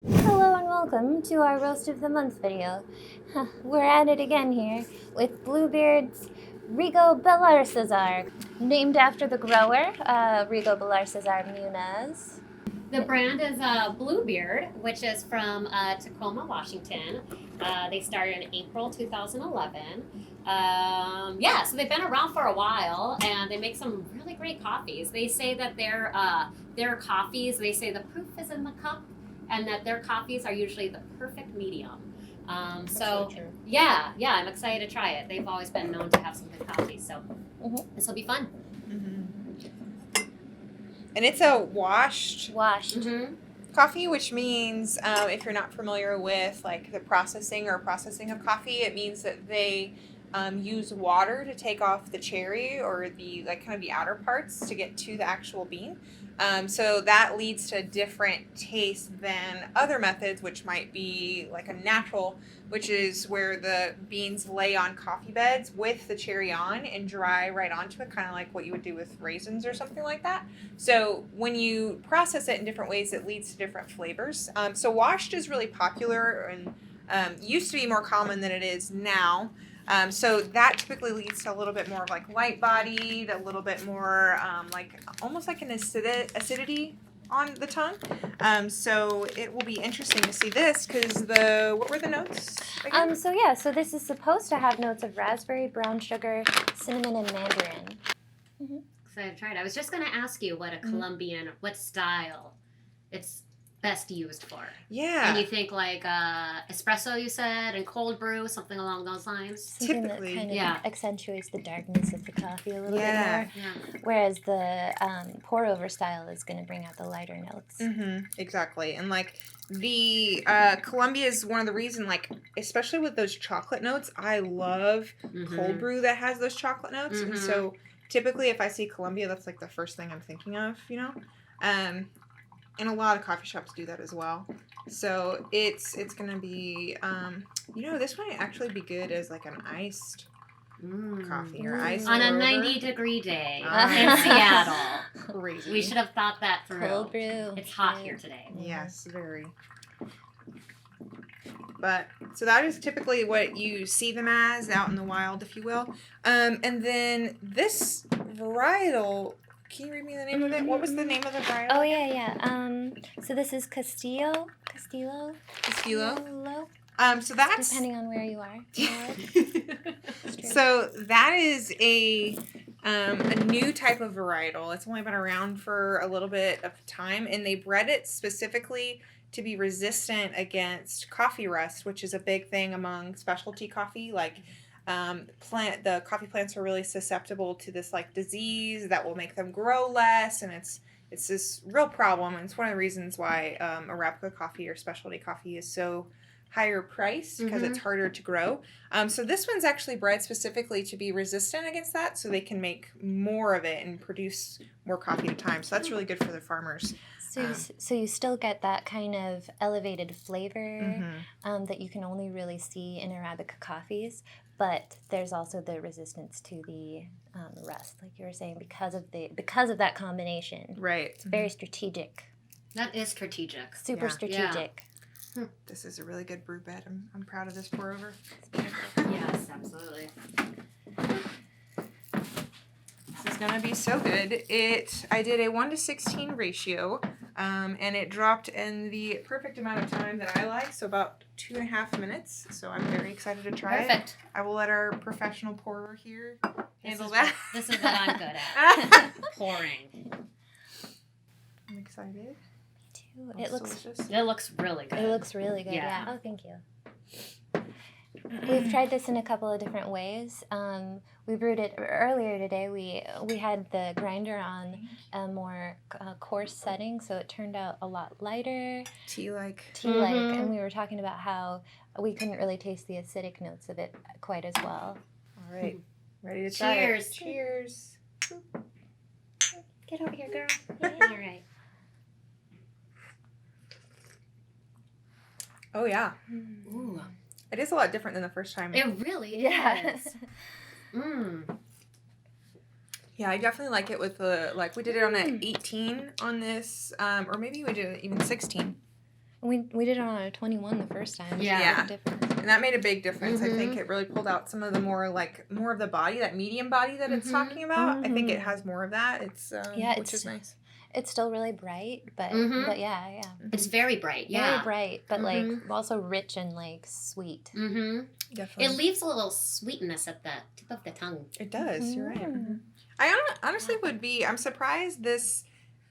Hello and welcome to our Roast of the Month video. We're at it again here with Bluebeard's Rigo Belar Cesar, named after the grower, Rigo Belar Cesar Munez. The brand is Bluebeard, which is from Tacoma, Washington. They started in April 2011. So they've been around for a while, and they make some really great coffees. They say that their coffees, they say the proof is in the cup, and that their coffees are usually the perfect medium. So true. I'm excited to try it. They've always been known to have some good coffee, so this will be fun. And it's a washed Mm-hmm. coffee, which means if you're not familiar with like the processing of coffee, it means that they use water to take off the cherry or the kind of the outer parts to get to the actual bean. So that leads to a different taste than other methods, which might be like a natural, which is where the beans lay on coffee beds with the cherry on and dry right onto it, kind of like what you would do with raisins or something like that. So when you process it in different ways, it leads to different flavors. So washed is really popular and used to be more common than it is now. So that typically leads to a little bit more of like light bodied, a little bit more like almost like an acidity on the tongue. So it will be interesting to see this because what were the notes again? So this is supposed to have notes of raspberry, brown sugar, cinnamon, and mandarin. Excited to try it. I was just going to ask you what a Colombian, what style it's best used for. Yeah. And you think like espresso, you said, and cold brew, something along those lines? Something Typically, that kind of yeah. accentuates the darkness of the coffee a little Yeah. bit more. Yeah. Whereas the pour-over style is going to bring out the lighter notes. Exactly. And like the Colombia is one of the reasons, like especially with those chocolate notes, I love cold brew that has those chocolate notes. And so typically if I see Colombia, that's like the first thing I'm thinking of, and a lot of coffee shops do that as well. So it's going to be, this might actually be good as like an iced coffee or iced On a pour-over. 90-degree day Ah. in Seattle. Crazy. We should have thought that through. Cold brew. It's hot here today. Yes, very. But so that is typically what you see them as out in the wild, if you will. And then this varietal. Can you read me the name of it? What was the name of the varietal? Oh, yeah. So this is Castillo. Castillo. So that's Depending on where you are. So that is a new type of varietal. It's only been around for a little bit of time, and they bred it specifically to be resistant against coffee rust, which is a big thing among specialty coffee. Like the coffee plants are really susceptible to this like disease that will make them grow less, and it's this real problem. And it's one of the reasons why Arabica coffee or specialty coffee is so higher priced because it's harder to grow. So this one's actually bred specifically to be resistant against that, so they can make more of it and produce more coffee at a time. So that's really good for the farmers. So you still get that kind of elevated flavor that you can only really see in Arabica coffees, but there's also the resistance to the rust, like you were saying, because of that combination. Right. It's very strategic. That is strategic. Super Yeah. strategic. This is a really good brew bed. I'm proud of this pour over. Yes, absolutely. This is gonna be so good. I did a 1:16 ratio, and it dropped in the perfect amount of time that I like, so about 2.5 minutes. So I'm very excited to try Perfect. it. I will let our professional pourer here handle This is that. This is what I'm good at. Pouring. I'm excited. Too. Oh, It looks delicious. It looks really good. It looks really good. Yeah. Yeah. Oh, thank you. We've tried this in a couple of different ways. We brewed it earlier today. We had the grinder on a more coarse setting, so it turned out a lot lighter, Tea-like. and we were talking about how we couldn't really taste the acidic notes of it quite as well. All right. Ready to try it. Cheers. Cheers. Get over here, girl. All right. Oh yeah. Ooh. It is a lot different than the first time. It really Yeah. is. Mmm. Yeah, I definitely like it with the, like, we did it on an 18 on this, or maybe we did it even 16. We did it on a 21 the first time. Yeah. Yeah. Different. And that made a big difference. I Mhm. think it really pulled out some of the more of the body, that medium body that it's Mhm. talking about. I think it Mhm. has more of that. It's Yeah, which is nice. It's still really bright, but Mhm. yeah. It's very bright. Yeah. Very bright, but like Mhm. also rich and like sweet. Mm-hmm. Definitely. It leaves a little sweetness at the tip of the tongue. It does. You're right. Mhm. I honestly would be. I'm surprised this,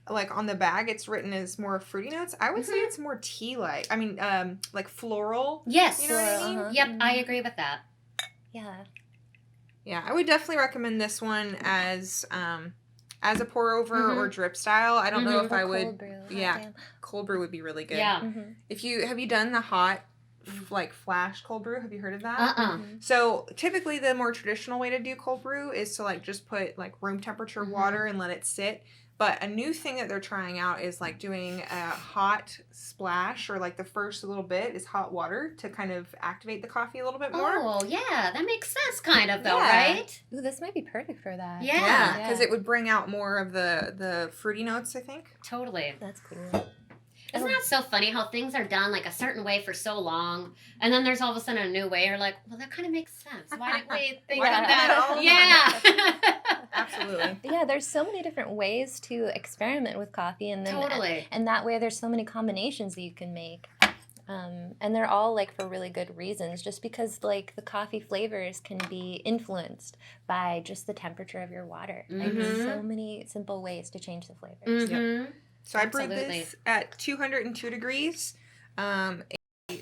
like on the bag, it's written as more fruity notes. I would say it's more tea-like. I mean, like floral. Yes. You know what I Floral, mean? uh-huh. Yep, I agree with that. Yeah. Yeah, I would definitely recommend this one as a pour over or drip style. I don't know if Or I cold would. brew. hot Yeah. damn. Cold brew would be really good. Yeah. Mhm. If you have you done the hot, like flash cold brew? Have you heard of that? Mhm. So typically the more traditional way to do cold brew is to like just put like room temperature water and let it sit. But a new thing that they're trying out is like doing a hot splash, or like the first little bit is hot water to kind of activate the coffee a little bit more. Oh, yeah, that makes sense, kind of, though, Yeah. right? Ooh, this might be perfect for that. Yeah. Yeah, because it would bring out more of the fruity notes, I think. Totally. That's cool. Isn't that so funny how things are done like a certain way for so long, and then there's all of a sudden a new way? You're like, well, that kind of makes sense. Why didn't we think Why of didn't we do it all that? the Yeah. Absolutely. Yeah, there's so many different ways to experiment with coffee, and then Totally. and that way there's so many combinations that you can make. And they're all like for really good reasons, just because like the coffee flavors can be influenced by just the temperature of your water. Like Mhm. so many simple ways to change the flavors. Mm-hmm. So I brewed Absolutely. this at 202 degrees, a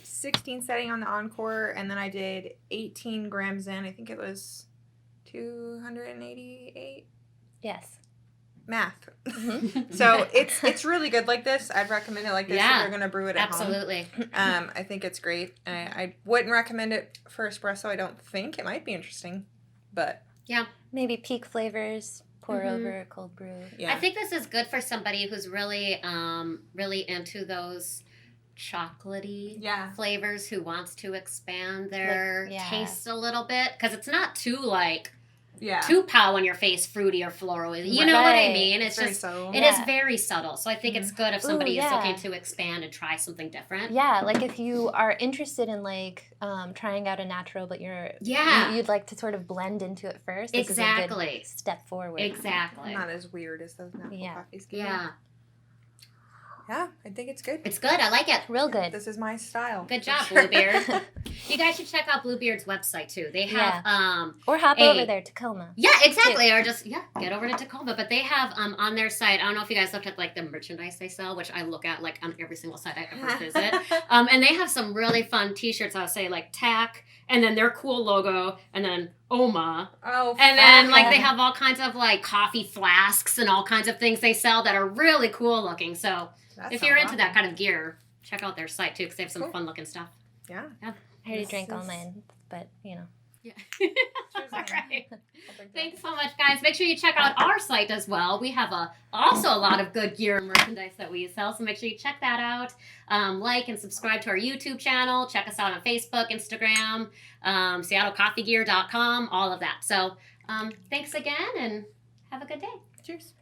16 setting on the Encore, and then I did 18 grams in. I think it was 288 Yes. math. Mhm. So it's really good like this. I'd recommend it like this Yeah, if you're gonna brew it at Absolutely. home. I think it's great. I wouldn't recommend it for espresso. I don't think it might be interesting, but Maybe peak flavors, pour Mhm. over cold brew. yeah, I think this is good for somebody who's really, really into those chocolatey yeah. flavors, who wants to expand their yeah. taste a little bit, because it's not too like Yeah. too pow in your face, fruity or floral. You know what I Right. mean? It's very just subtle. it is Yeah. very subtle. So I think it's good if Ooh, somebody is yeah. looking to expand and try something different. Yeah, like if you are interested in like trying out a natural, but Yeah. you'd like to sort of blend into it first. This is a Exactly. good step forward. Exactly. Not as weird as those natural Yeah. coffees can be. Yeah. Yeah, I think it's good. It's good. I like it. Real good. This is my style. Good for job, sure. Bluebeard. You guys should check out Bluebeard's website too. They have Or hop Hey. over there, Tacoma. yeah, exactly. Or just get over to Tacoma. But they have on their site, I don't know if you guys looked at like the merchandise they sell, which I look at like on every single site I ever visit. And they have some really fun t-shirts. I'll say like TAC, and then their cool logo, and then OMA. Oh, And then like they fun. have all kinds of like coffee flasks and all kinds of things they sell that are really cool looking. So that if sounds you're into that awesome. kind of gear, check out their site too, because they have some Cool. fun looking stuff. Yeah. I already This drank all is- mine, but you know. Yeah. Cheers, All Anne. right. I'll drink that. Thanks so much, guys. Make sure you check out our site as well. We have also a lot of good gear and merchandise that we sell, so make sure you check that out. Like and subscribe to our YouTube channel. Check us out on Facebook, Instagram, SeattleCoffeeGear.com, all of that. So thanks again, and have a good day. Cheers.